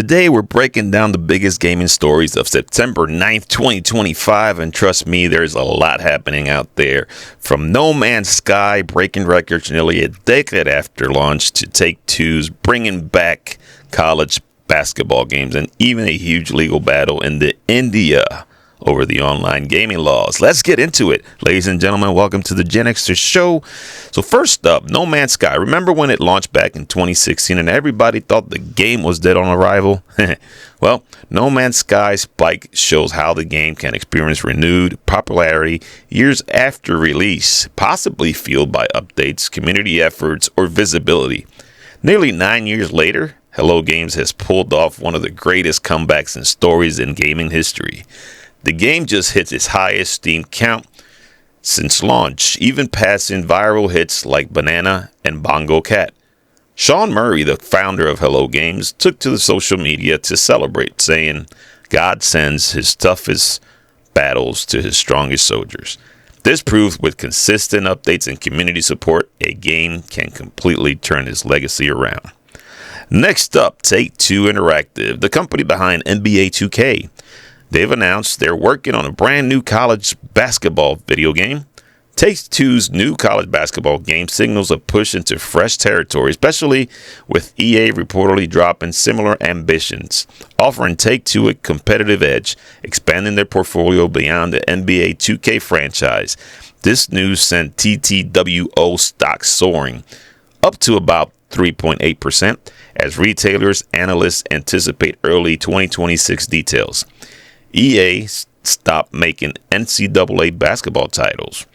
Today, we're breaking down the biggest gaming stories of September 9th, 2025, and trust me, there's a lot happening out there. From No Man's Sky breaking records nearly a decade after launch to Take-Two's bringing back college basketball games and even a huge legal battle in India over the online gaming laws. Let's get into it. Ladies and gentlemen, welcome to the Gen Xer Show. So first up, No Man's Sky. Remember when it launched back in 2016 and everybody thought the game was dead on arrival? Well, No Man's Sky spike shows how the game can experience renewed popularity years after release, possibly fueled by updates, community efforts, or visibility. Nearly 9 years later, Hello Games has pulled off one of the greatest comebacks in stories in gaming history. The game just hits its highest Steam count since launch, even passing viral hits like Banana and Bongo Cat. Sean Murray, the founder of Hello Games, took to the social media to celebrate, saying, "God sends his toughest battles to his strongest soldiers." This proves with consistent updates and community support, a game can completely turn its legacy around. Next up, Take-Two Interactive, the company behind NBA 2K. They've announced they're working on a brand new college basketball video game. Take-Two's new college basketball game signals a push into fresh territory, especially with EA reportedly dropping similar ambitions, offering Take-Two a competitive edge, expanding their portfolio beyond the NBA 2K franchise. This news sent TTWO stock soaring up to about 3.8% as retailers, analysts anticipate early 2026 details. EA stopped making NCAA basketball titles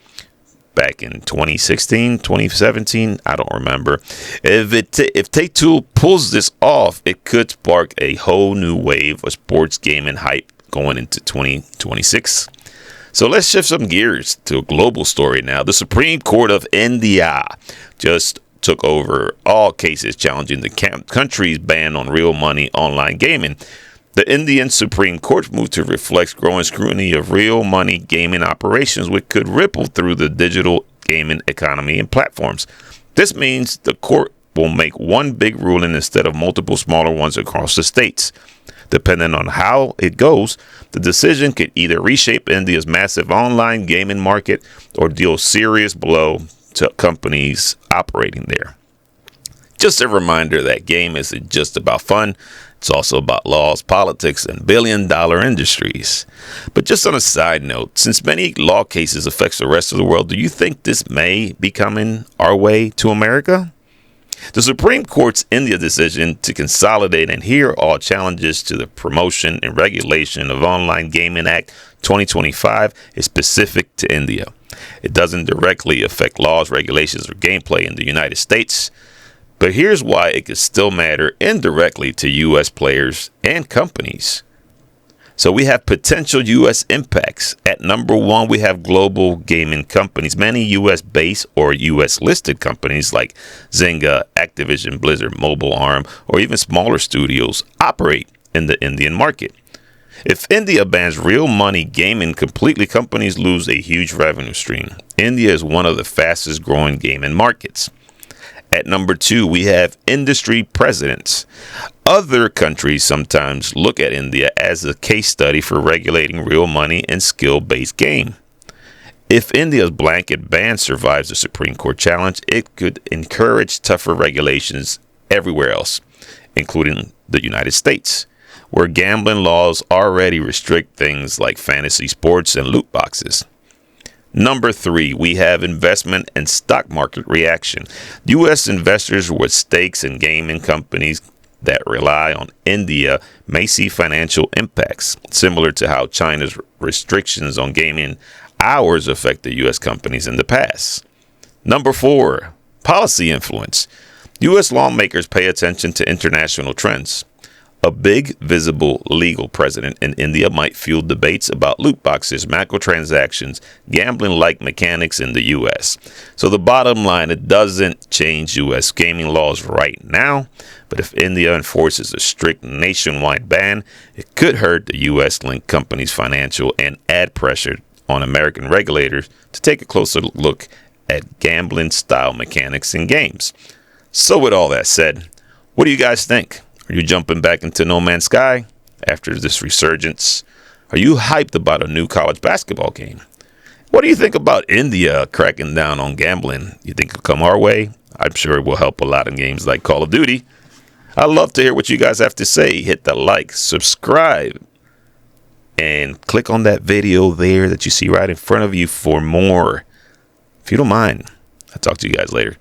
back in 2016, 2017. I don't remember. If Take-Two pulls this off, it could spark a whole new wave of sports gaming hype going into 2026. So let's shift some gears to a global story now. The Supreme Court of India just took over all cases challenging the country's ban on real money online gaming. The Indian Supreme Court moved to reflect growing scrutiny of real money gaming operations, which could ripple through the digital gaming economy and platforms. This means the court will make one big ruling instead of multiple smaller ones across the states. Depending on how it goes, the decision could either reshape India's massive online gaming market or deal serious blow to companies operating there. Just a reminder that game isn't just about fun. It's also about laws, politics, and billion-dollar industries. But just on a side note, since many law cases affect the rest of the world, do you think this may be coming our way to America? The Supreme Court's India decision to consolidate and hear all challenges to the Promotion and Regulation of Online Gaming Act 2025 is specific to India. It doesn't directly affect laws, regulations, or gameplay in the United States. But here's why it could still matter indirectly to U.S. players and companies. So we have potential U.S. impacts. At number one, we have global gaming companies. Many U.S.-based or U.S.-listed companies like Zynga, Activision, Blizzard, Mobile Arm, or even smaller studios operate in the Indian market. If India bans real money gaming completely, companies lose a huge revenue stream. India is one of the fastest growing gaming markets. At number two, we have industry precedents. Other countries sometimes look at India as a case study for regulating real money and skill-based game. If India's blanket ban survives the Supreme Court challenge, it could encourage tougher regulations everywhere else, including the United States, where gambling laws already restrict things like fantasy sports and loot boxes. Number three, we have investment and stock market reaction. U.S. investors with stakes in gaming companies that rely on India may see financial impacts, similar to how China's restrictions on gaming hours affect the U.S. companies in the past. Number four, policy influence. U.S. lawmakers pay attention to international trends. A big, visible legal precedent in India might fuel debates about loot boxes, microtransactions, gambling-like mechanics in the U.S. So the bottom line, it doesn't change U.S. gaming laws right now, but if India enforces a strict nationwide ban, it could hurt the U.S.-linked companies' financial and add pressure on American regulators to take a closer look at gambling-style mechanics in games. So with all that said, what do you guys think? Are you jumping back into No Man's Sky after this resurgence? Are you hyped about a new college basketball game? What do you think about India cracking down on gambling? You think it'll come our way? I'm sure it will help a lot in games like Call of Duty. I'd love to hear what you guys have to say. Hit the like, subscribe, and click on that video there that you see right in front of you for more. If you don't mind, I'll talk to you guys later.